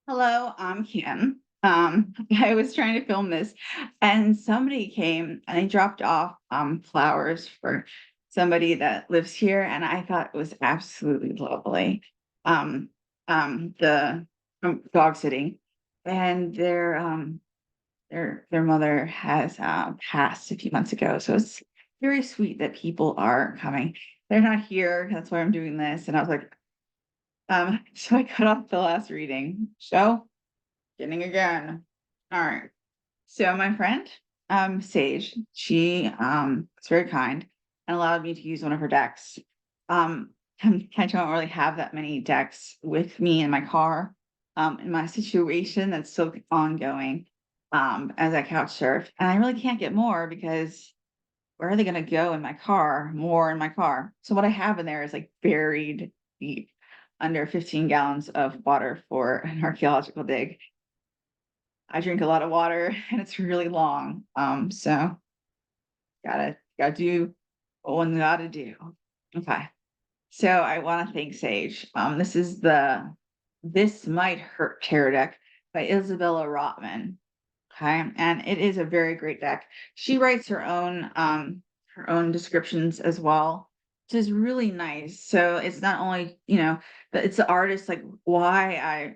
Hello, I'm Kim. I was trying to film this, and somebody came and they dropped off flowers for somebody that lives here, and I thought it was absolutely lovely. Um, the dog sitting, and their mother has passed a few months ago, so it's very sweet that people are coming. They're not here, that's why I'm doing this, and I was like, so I cut off the last reading. So beginning again. All right. So my friend, Sage, she was very kind and allowed me to use one of her decks. I don't really have that many decks with me in my car. In my situation that's still ongoing, as I couch surf. And I really can't get more because where are they gonna go in my car? More in my car. So what I have in there is like buried deep under 15 gallons of water for an archaeological dig. I drink a lot of water and it's really long. So gotta do what one gotta do. Okay. So I want to thank Sage. This is the This Might Hurt tarot deck by Isabella Rotman. Okay. And it is a very great deck. She writes her own descriptions as well, which is really nice. So it's not only, but it's the artist like why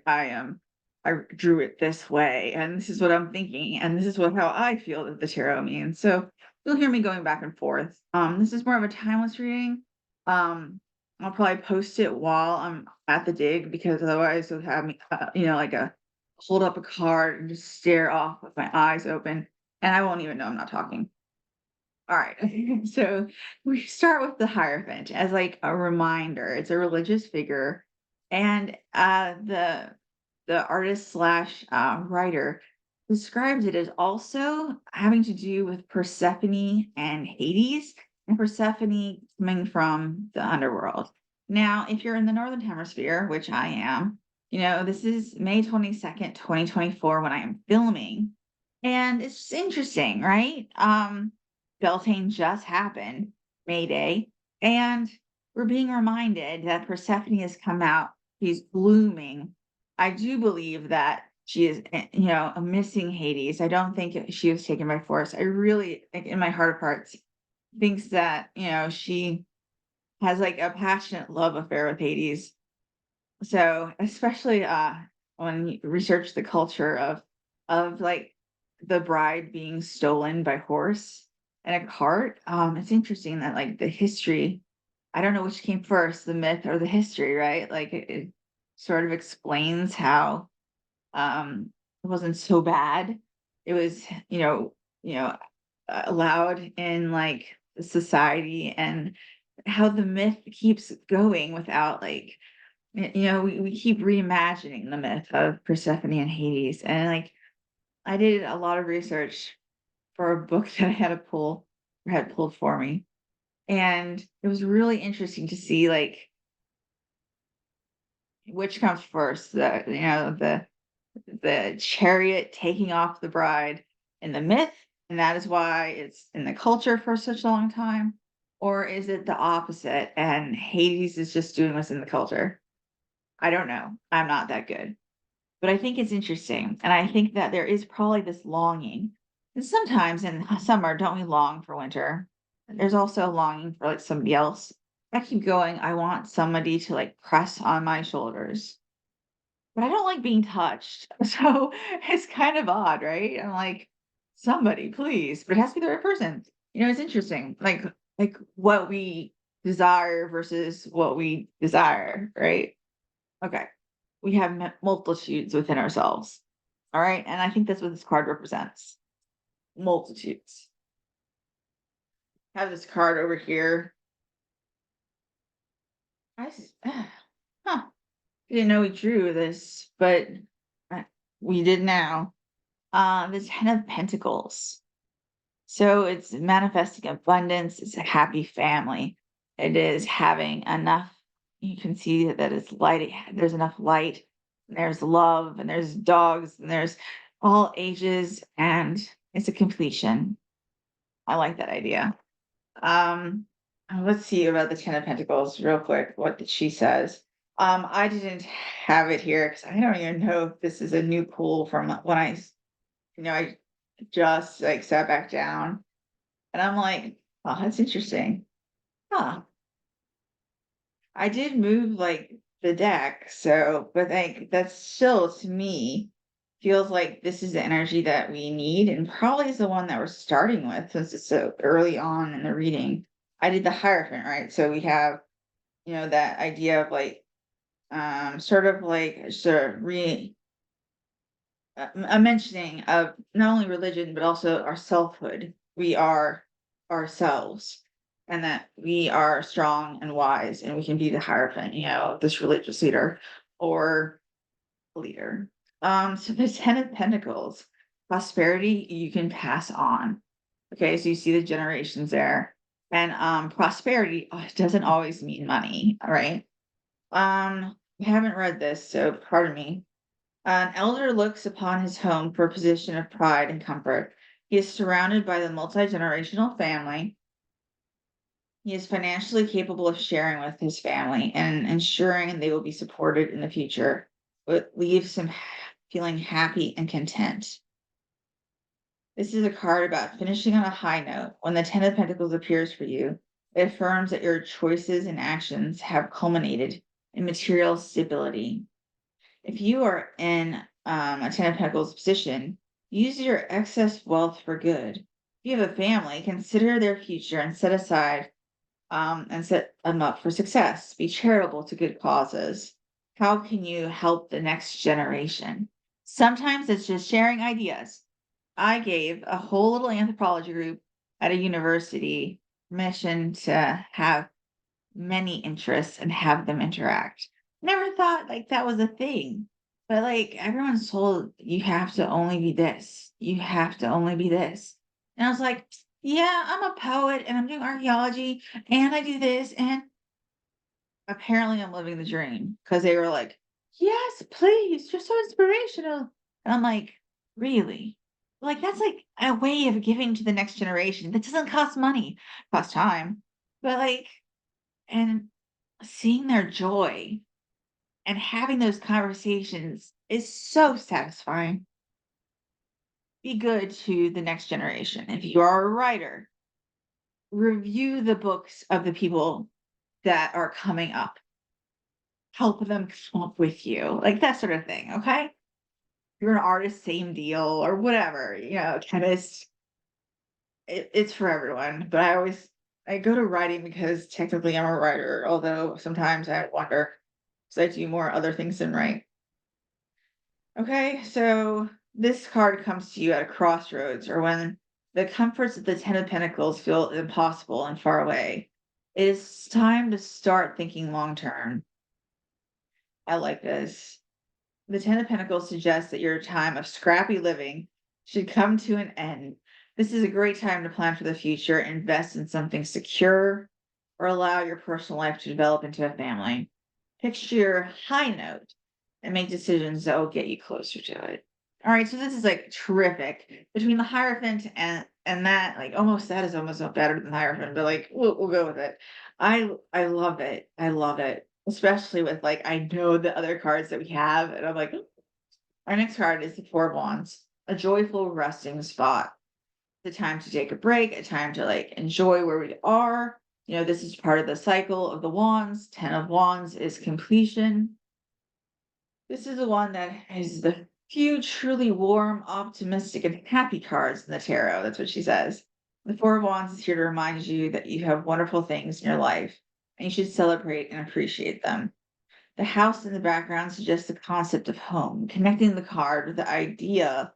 I drew it this way, and this is what I'm thinking, and this is what how I feel that the tarot means. So you'll hear me going back and forth. This is more of a timeless reading. I'll probably post it while I'm at the dig because otherwise it'll have me, like a hold up a card and just stare off with my eyes open, and I won't even know I'm not talking. All right. So we start with the Hierophant as like a reminder. It's a religious figure, and the artist slash writer describes it as also having to do with Persephone and Hades, and Persephone coming from the underworld. Now, if you're in the Northern Hemisphere, which I am, this is May 22nd, 2024 when I am filming. And it's just interesting, right? Beltane just happened, May Day, and we're being reminded that Persephone has come out. She's blooming. I do believe that she is, missing Hades. I don't think she was taken by force. I really, like, in my heart of hearts, thinks that she has like a passionate love affair with Hades. So especially when you research the culture of like the bride being stolen by horse and a cart, it's interesting that like the history, I don't know which came first, the myth or the history, right? Like it sort of explains how it wasn't so bad. It was, allowed in like the society, and how the myth keeps going without like we keep reimagining the myth of Persephone and Hades. And like I did a lot of research for a book that I had to pull or had pulled for me. And it was really interesting to see like which comes first, the chariot taking off the bride in the myth, and that is why it's in the culture for such a long time. Or is it the opposite and Hades is just doing what's in the culture? I don't know. I'm not that good. But I think it's interesting, and I think that there is probably this longing. And sometimes in summer, don't we long for winter? There's also a longing for like somebody else. I keep going. I want somebody to like press on my shoulders, but I don't like being touched. So it's kind of odd, right? I'm like, somebody, please, but it has to be the right person. It's interesting, like what we desire versus what we desire, right? Okay. We have multitudes within ourselves. All right. And I think that's what this card represents, multitudes. I have this card over here. Huh. I didn't know we drew this, but uh, we did now. The Ten of Pentacles. So it's manifesting abundance. It's a happy family. It is having enough. You can see that it's light. There's enough light. And there's love, and there's dogs, and there's all ages, and it's a completion. I like that idea. Um, let's see about the Ten of Pentacles real quick. What did she says? I didn't have it here because I don't even know if this is a new pull from when I just like sat back down and I'm like, oh, that's interesting. Huh. I did move like the deck, so but like that's still to me feels like this is the energy that we need and probably is the one that we're starting with since it's so early on in the reading. I did the Hierophant, right? So we have, that idea of like sort of like sort of a mentioning of not only religion but also our selfhood. We are ourselves, and that we are strong and wise, and we can be the hierophant, this religious leader or leader. So the Ten of Pentacles, prosperity you can pass on. Okay, so you see the generations there, and prosperity doesn't always mean money, all right? I haven't read this, so pardon me. An elder looks upon his home for a position of pride and comfort. He is surrounded by the multi-generational family. He is financially capable of sharing with his family and ensuring they will be supported in the future. It leaves him feeling happy and content. This is a card about finishing on a high note. When the Ten of Pentacles appears for you, it affirms that your choices and actions have culminated in material stability. If you are in a Ten of Pentacles position, use your excess wealth for good. If you have a family, consider their future and set them up for success. Be charitable to good causes. How can you help the next generation? Sometimes it's just sharing ideas. I gave a whole little anthropology group at a university permission to have many interests and have them interact. Never thought like that was a thing. But like everyone's told you have to only be this. You have to only be this. And I was like, yeah, I'm a poet and I'm doing archaeology and I do this. And apparently I'm living the dream because they were like, yes, please, you're so inspirational. And I'm like, really? Like that's like a way of giving to the next generation. That doesn't cost money, cost time. But like, and seeing their joy and having those conversations is so satisfying. Be good to the next generation. If you are a writer, review the books of the people that are coming up. Help them come up with you, like that sort of thing. Okay. If you're an artist, same deal, or whatever, chemist. It's for everyone. But I go to writing because technically I'm a writer, although sometimes I wonder because I do more other things than write. Okay, so this card comes to you at a crossroads or when the comforts of the Ten of Pentacles feel impossible and far away. It is time to start thinking long term. I like this. The Ten of Pentacles suggests that your time of scrappy living should come to an end. This is a great time to plan for the future, invest in something secure, or allow your personal life to develop into a family. Picture your high note and make decisions that will get you closer to it. All right, so this is like terrific. Between the Hierophant and that, like almost that is almost better than the Hierophant, but like we'll go with it. I love it. I love it. Especially with like I know the other cards that we have, and I'm like, our next card is the Four of Wands, a joyful resting spot. The time to take a break, a time to like enjoy where we are. This is part of the cycle of the wands. Ten of Wands is completion. This is the one that is the few truly warm, optimistic, and happy cards in the tarot. That's what she says. The Four of Wands is here to remind you that you have wonderful things in your life and you should celebrate and appreciate them. The house in the background suggests the concept of home, connecting the card with the idea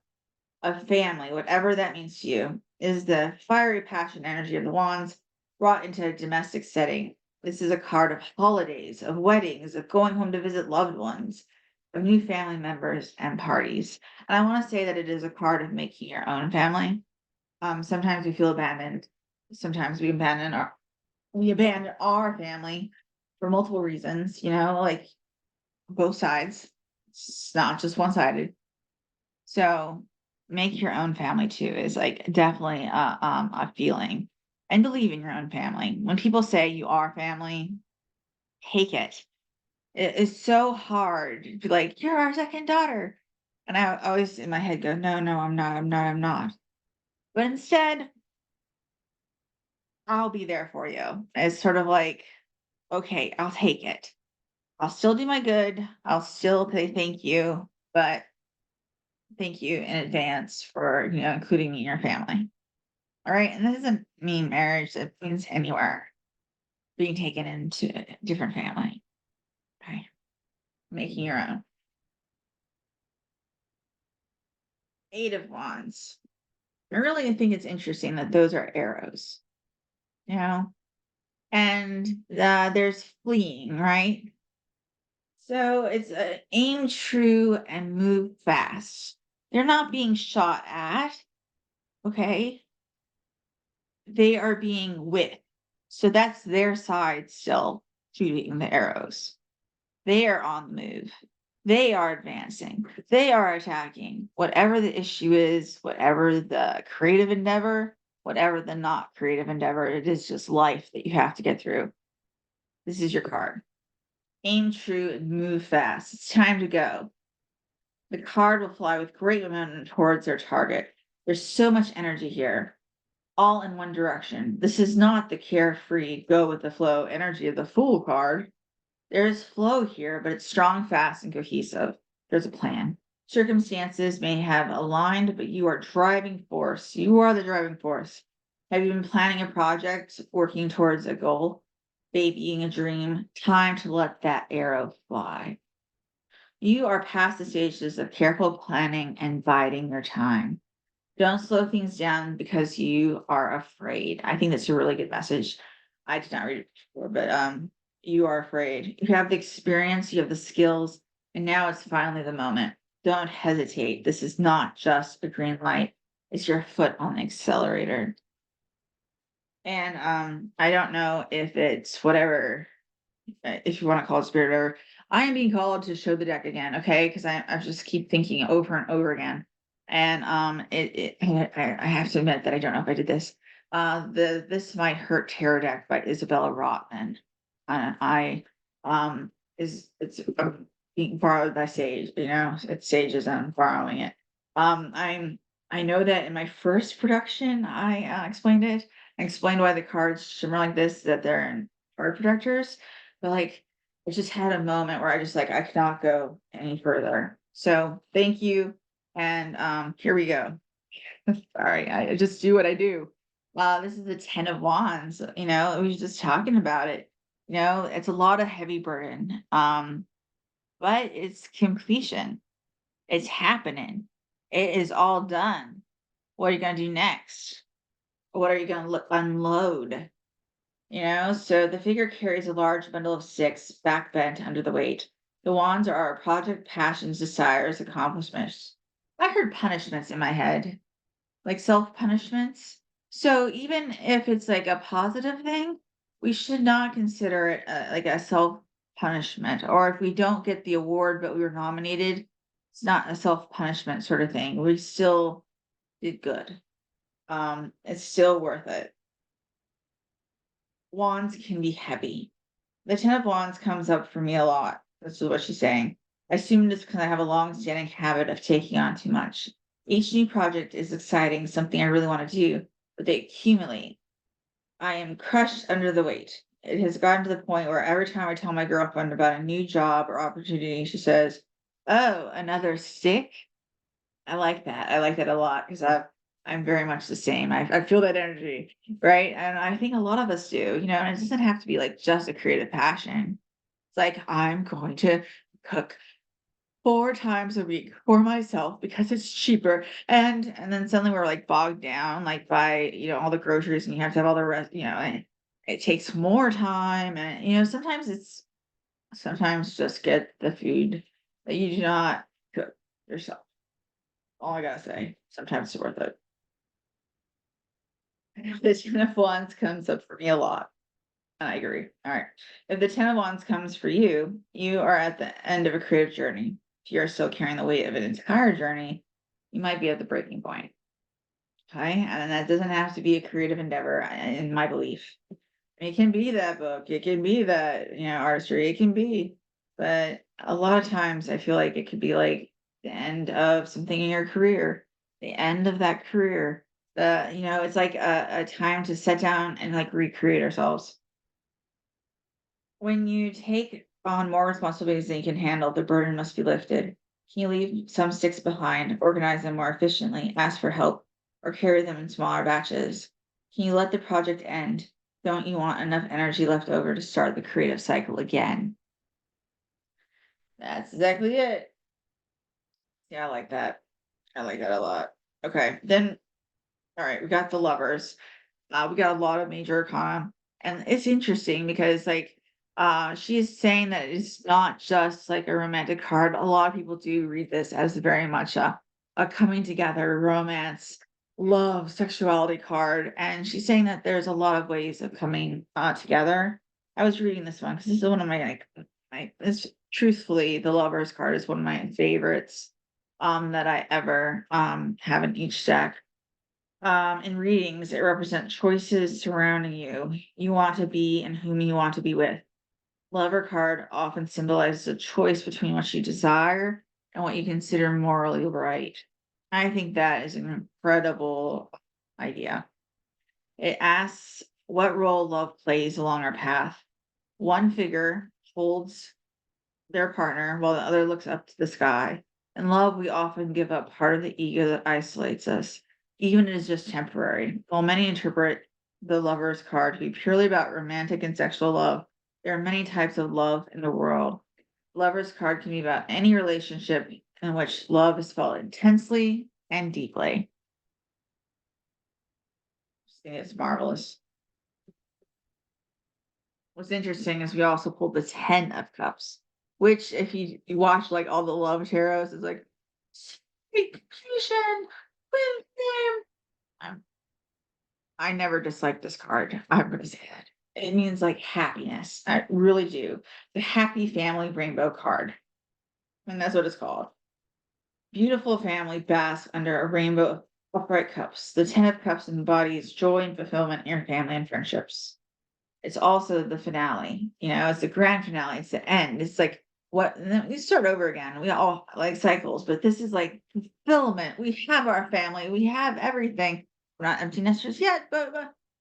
of family, whatever that means to you, is the fiery passion energy of the wands brought into a domestic setting. This is a card of holidays, of weddings, of going home to visit loved ones, of new family members and parties. And I want to say that it is a card of making your own family. Sometimes we feel abandoned. Sometimes we abandon our family for multiple reasons, like both sides. It's not just one-sided. So make your own family too is like definitely a feeling and believe in your own family. When people say you are family, take it. It is so hard to be like, "You're our second daughter." And I always in my head go, "No, no, I'm not, I'm not, I'm not." But instead, I'll be there for you. It's sort of like, "Okay, I'll take it. I'll still do my good. I'll still say thank you, but thank you in advance for, including me in your family." All right. And that doesn't mean marriage, it means anywhere being taken into a different family. Okay. Making your own. Eight of Wands. I think it's interesting that those are arrows, you know, and there's fleeing, right? So it's aim true and move fast. They're not being shot at, okay? They are being with. So that's their side still shooting the arrows. They are on the move. They are advancing. They are attacking. Whatever the issue is, whatever the creative endeavor, whatever the not creative endeavor, it is just life that you have to get through. This is your card. Aim true and move fast. It's time to go. The card will fly with great momentum towards their target. There's so much energy here, all in one direction. This is not the carefree, go with the flow energy of the Fool card. There's flow here, but it's strong, fast, and cohesive. There's a plan. Circumstances may have aligned, but you are driving force. You are the driving force. Have you been planning a project, working towards a goal, babying a dream? Time to let that arrow fly. You are past the stages of careful planning and biding your time. Don't slow things down because you are afraid. I think that's a really good message. I did not read it before, but you are afraid. You have the experience, you have the skills, and now it's finally the moment. Don't hesitate. This is not just a green light. It's your foot on the accelerator. And I don't know if it's whatever, if you want to call it spirit, or I am being called to show the deck again, okay? Because I just keep thinking over and over again, and I have to admit that I don't know if I did this. The This Might Hurt Tarot deck by Isabella Rotman. I is it's being borrowed by Sage. It's Sage's. I'm borrowing it. I know that in my first production, I explained it. I explained why the cards shimmer like this, that they're in card protectors, but like I just had a moment where I just like I cannot go any further. So thank you. And here we go. Sorry, I just do what I do. This is the 10 of Wands. We were just talking about it. It's a lot of heavy burden. But it's completion. It's happening. It is all done. What are you gonna do next? What are you gonna unload? So the figure carries a large bundle of sticks, back bent under the weight. The wands are our project, passions, desires, accomplishments. I heard punishments in my head, like self punishments. So even if it's like a positive thing, we should not consider it like a self punishment. Or if we don't get the award but we were nominated, it's not a self punishment sort of thing. We still did good. It's still worth it. Wands can be heavy. The 10 of Wands comes up for me a lot. This is what she's saying. I assume it's because I have a long-standing habit of taking on too much. Each new project is exciting, something I really want to do, but they accumulate. I am crushed under the weight. It has gotten to the point where every time I tell my girlfriend about a new job or opportunity, she says, "Oh, another stick?" I like that. I like that a lot because I'm very much the same. I feel that energy, right? And I think a lot of us do, and it doesn't have to be like just a creative passion. It's like I'm going to cook 4 times a week for myself because it's cheaper. And then suddenly we're like bogged down like by, all the groceries, and you have to have all the rest, and it takes more time. And sometimes just get the food that you do not cook yourself. All I gotta say, sometimes it's worth it. The 10 of Wands comes up for me a lot, and I agree. All right. If the 10 of Wands comes for you, you are at the end of a creative journey. If you're still carrying the weight of an entire journey, you might be at the breaking point. Okay. And that doesn't have to be a creative endeavor, in my belief. It can be that book, it can be that, artistry, it can be but a lot of times I feel like it could be like the end of something in your career, the end of that career. It's like a time to sit down and like recreate ourselves. When you take on more responsibilities than you can handle, the burden must be lifted. Can you leave some sticks behind, organize them more efficiently, ask for help, or carry them in smaller batches? Can you let the project end? Don't you want enough energy left over to start the creative cycle again? That's exactly it. Yeah, I like that. I like that a lot. Okay, then, all right, we got the lovers. We got a lot of major arcana, and it's interesting because she's saying that it's not just like a romantic card. A lot of people do read this as very much a coming together, romance, love, sexuality card, and she's saying that there's a lot of ways of coming together. I was reading this one because this is one of my it's truthfully the lovers card is one of my favorites that I ever have in each deck. In readings, it represents choices surrounding you. You want to be and whom you want to be with. Lover card often symbolizes a choice between what you desire and what you consider morally right. I think that is an incredible idea. It asks what role love plays along our path. One figure holds their partner while the other looks up to the sky. In love, we often give up part of the ego that isolates us, even if it is just temporary. While many interpret the lover's card to be purely about romantic and sexual love, there are many types of love in the world. Lover's card can be about any relationship in which love is felt intensely and deeply. I think it's marvelous. What's interesting is we also pulled the 10 of cups, which if you watch like all the love tarots, is like completion, wisdom. Um, I never disliked this card. I'm gonna say that. It means like happiness. I really do. The happy family rainbow card. And that's what it's called. Beautiful family basks under a rainbow of upright cups. The 10 of cups embodies joy and fulfillment in your family and friendships. It's also the finale, it's the grand finale, it's the end. It's like what and then we start over again. We all like cycles, but this is like fulfillment. We have our family, we have everything. We're not empty nesters yet, but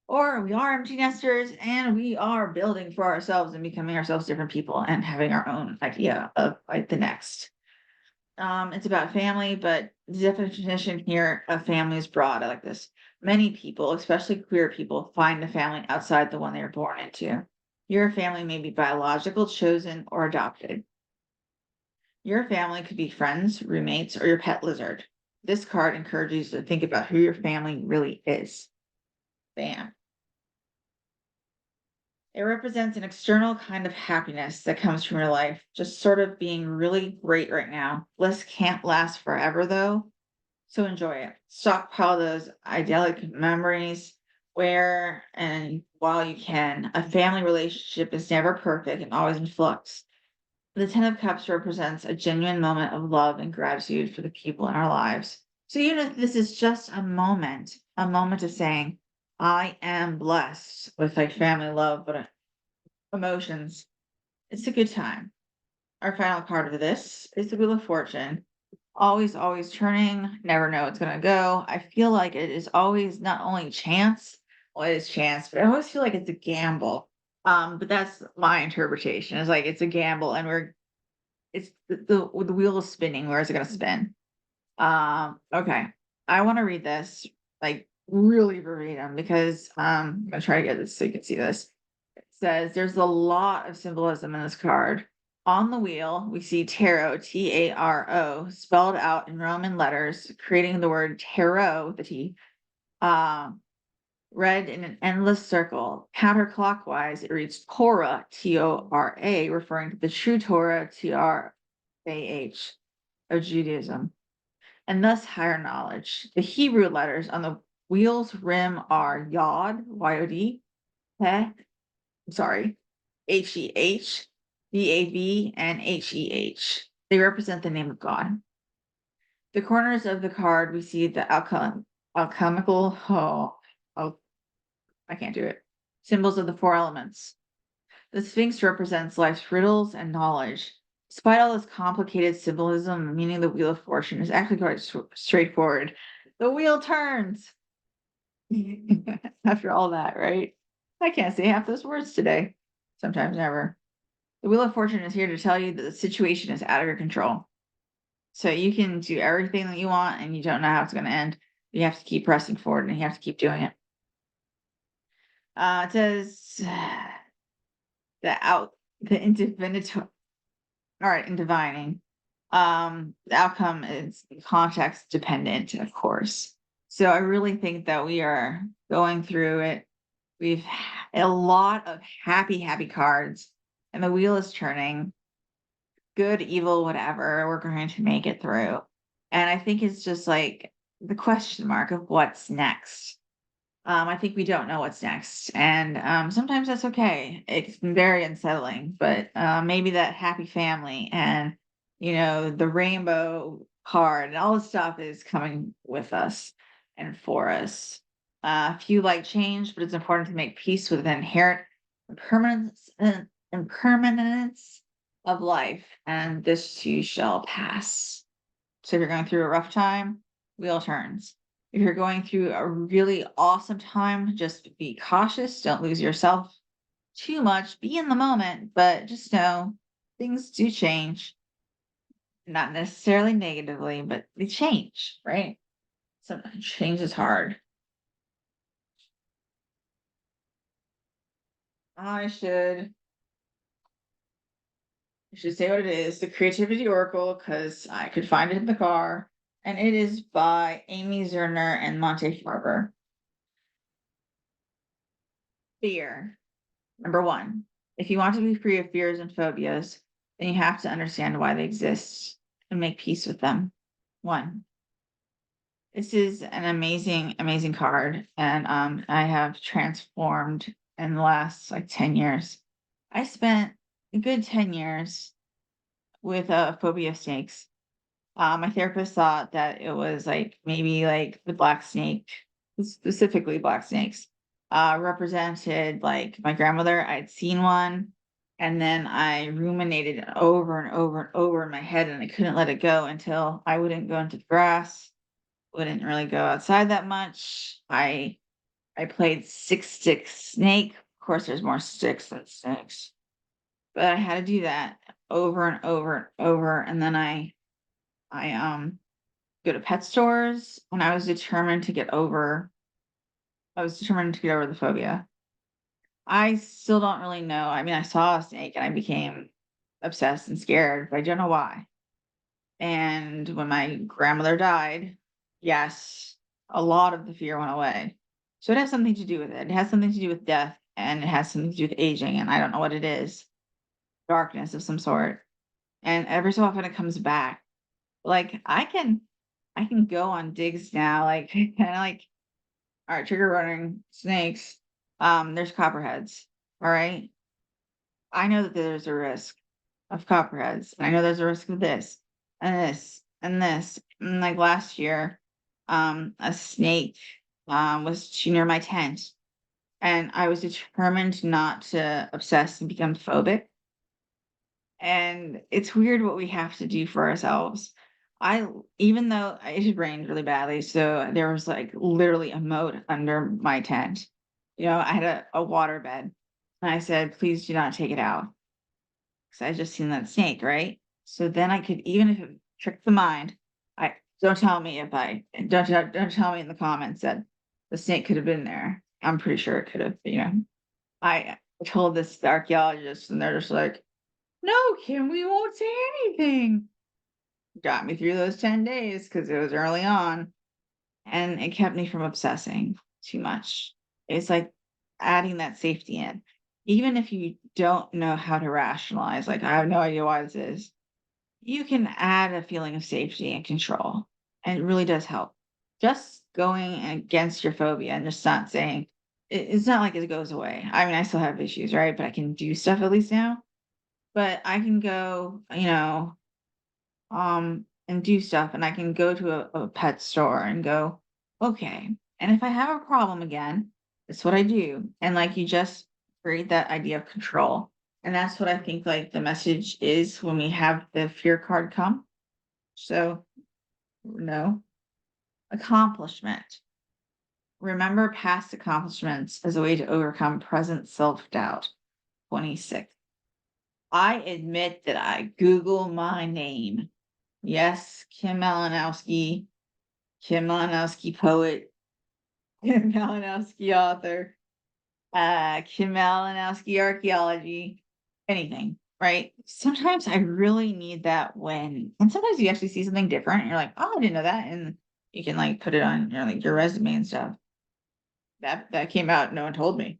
or we are empty nesters and we are building for ourselves and becoming ourselves different people and having our own idea of like the next. It's about family, but the definition here of family is broad. I like this. Many people, especially queer people, find a family outside the one they were born into. Your family may be biological, chosen, or adopted. Your family could be friends, roommates, or your pet lizard. This card encourages you to think about who your family really is. Bam. It represents an external kind of happiness that comes from your life, just sort of being really great right now. Bliss can't last forever, though. So enjoy it. Stockpile those idyllic memories where and while you can. A family relationship is never perfect and always in flux. The Ten of Cups represents a genuine moment of love and gratitude for the people in our lives. So even if this is just a moment of saying, I am blessed with like family love, but emotions, it's a good time. Our final card of this is the Wheel of Fortune. Always, always turning, never know it's gonna go. I feel like it is always not only chance, well, it is chance, but I always feel like it's a gamble. But that's my interpretation. It's like it's a gamble, and it's the wheel is spinning. Where is it gonna spin? Okay. I want to read this like really verbatim because I'm gonna try to get this so you can see this. It says there's a lot of symbolism in this card. On the wheel, we see tarot, Taro, spelled out in Roman letters, creating the word tarot, the T, uh, read in an endless circle. Counterclockwise, it reads Torah, Tora, referring to the true Torah, Trah, of Judaism, and thus higher knowledge. The Hebrew letters on the wheel's rim are Yod, Yod, Heh, sorry, Heh, Dav, and Heh. They represent the name of God. The corners of the card, we see the alchemical, oh, I can't do it, symbols of the four elements. The Sphinx represents life's riddles and knowledge. Despite all this complicated symbolism, meaning the Wheel of Fortune is actually quite straightforward. The wheel turns. After all that, right? I can't say half those words today. Sometimes never. The Wheel of Fortune is here to tell you that the situation is out of your control. So you can do everything that you want and you don't know how it's going to end. You have to keep pressing forward and you have to keep doing it. It says the indivinator. All right, in divining. The outcome is context dependent, of course. So I really think that we are going through it. We've had a lot of happy cards, and the wheel is turning. Good, evil, whatever. We're going to make it through. And I think it's just like the question mark of what's next. I think we don't know what's next, and sometimes that's okay. It's very unsettling, but maybe that happy family and the rainbow card and all this stuff is coming with us and for us. Few like change, but it's important to make peace with the inherent impermanence impermanence of life, and this too shall pass. So if you're going through a rough time, wheel turns. If you're going through a really awesome time, just be cautious. Don't lose yourself too much. Be in the moment, but just know things do change. Not necessarily negatively, but they change, right? Sometimes change is hard. I should I should say what it is. The Creativity Oracle, because I could find it in the car. And it is by Amy Zerner and Monte Farber. Fear. Number one, if you want to be free of fears and phobias, then you have to understand why they exist and make peace with them. One, this is an amazing card, and I have transformed in the last like 10 years. I spent a good 10 years with a phobia of snakes. My therapist thought that it was like maybe like the black snake, specifically black snakes, represented like my grandmother. I'd seen one, and then I ruminated it over and over and over in my head, and I couldn't let it go until I wouldn't go into the grass, wouldn't really go outside that much. I played six stick snake. Of course, there's more sticks than snakes, but I had to do that over and over and over, and then I go to pet stores, and I was determined to get over the phobia. I still don't really know. I mean, I saw a snake and I became obsessed and scared, but I don't know why. And when my grandmother died, yes, a lot of the fear went away. So it has something to do with it. It has something to do with death, and it has something to do with aging, and I don't know what it is. Darkness of some sort. And every so often it comes back. Like I can go on digs now, like kind of like, all right, trigger warning, snakes. There's copperheads. All right. I know that there's a risk of copperheads. And I know there's a risk of this and this and this. And like last year, a snake was too near my tent. And I was determined not to obsess and become phobic. And it's weird what we have to do for ourselves. I Even though it had rained really badly, so there was like literally a moat under my tent. I had a water bed. And I said, please do not take it out. Because I just seen that snake, right? So then I could, even if it tricked the mind, I don't tell me if I don't tell me in the comments that the snake could have been there. I'm pretty sure it could have. I told this archaeologist, and they're just like, no, Kim, we won't say anything. Got me through those 10 days because it was early on, and it kept me from obsessing too much. It's like adding that safety in. Even if you don't know how to rationalize, like, I have no idea why this is, you can add a feeling of safety and control. And it really does help. Just going against your phobia and just not saying, it's not like it goes away. I mean, I still have issues, right? But I can do stuff at least now. But I can go, and do stuff, and I can go to a pet store and go, okay. And if I have a problem again, that's what I do. And like you just create that idea of control. And that's what I think like the message is when we have the fear card come. So no. Accomplishment. Remember past accomplishments as a way to overcome present self-doubt. 26. I admit that I Google my name. Yes, Kim Malinowski poet, Kim Malinowski author, Kim Malinowski archaeology, anything, right? Sometimes I really need that win. And sometimes you actually see something different and you're like, oh, I didn't know that. And you can like put it on your like your resume and stuff. That came out, no one told me.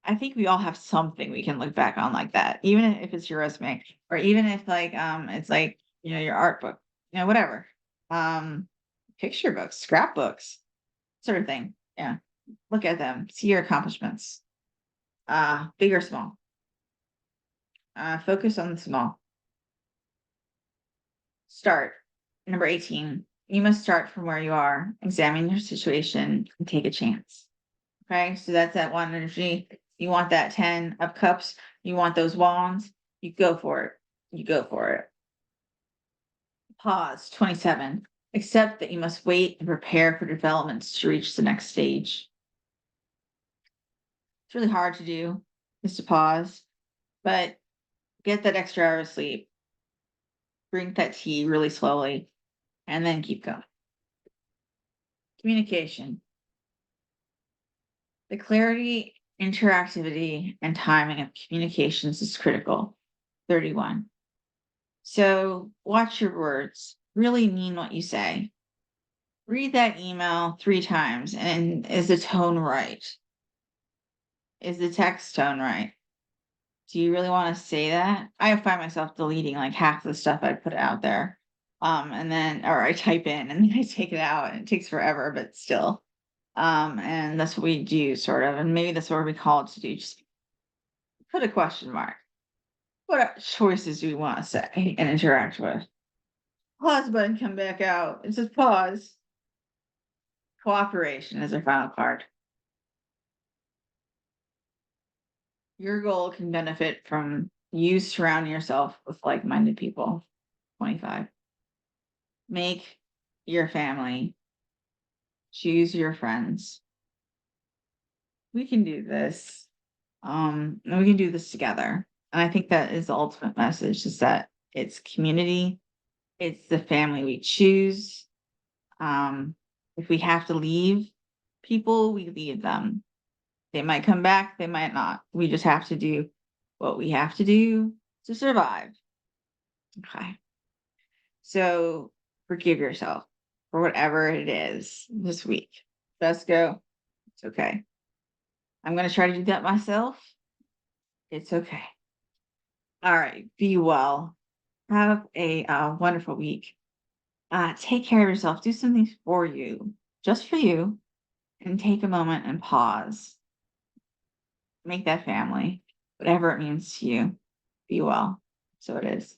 I think we all have something we can look back on like that, even if it's your resume, or even if like it's like, your art book, whatever. Um Picture books, scrapbooks, sort of thing. Yeah. Look at them, see your accomplishments. Big or small. Focus on the small. Start. Number 18. You must start from where you are, examine your situation, and take a chance. Okay, so that's that one energy. You want that 10 of cups, you want those wands, you go for it. You go for it. Pause. 27. Accept that you must wait and prepare for developments to reach the next stage. It's really hard to do, is to pause, but get that extra hour of sleep, drink that tea really slowly, and then keep going. Communication. The clarity, interactivity, and timing of communications is critical. 31. So watch your words. Really mean what you say. Read that email 3 times. And is the tone right? Is the text tone right? Do you really want to say that? I find myself deleting like half the stuff I put out there. And then or I type in and then I take it out and it takes forever, but still. And that's what we do sort of. And maybe that's what we call it to do. Just put a question mark. What choices do we want to say and interact with? Pause button, come back out. It says pause. Cooperation is our final card. Your goal can benefit from you surrounding yourself with like-minded people. 25. Make your family. Choose your friends. We can do this. And we can do this together. And I think that is the ultimate message is that it's community. It's the family we choose. If we have to leave people, we leave them. They might come back, they might not. We just have to do what we have to do to survive. Okay. So forgive yourself for whatever it is this week. Just go. It's okay. I'm going to try to do that myself. It's okay. All right. Be well. Have a wonderful week. Take care of yourself. Do something for you, just for you, and take a moment and pause. Make that family, whatever it means to you. Be well. So it is.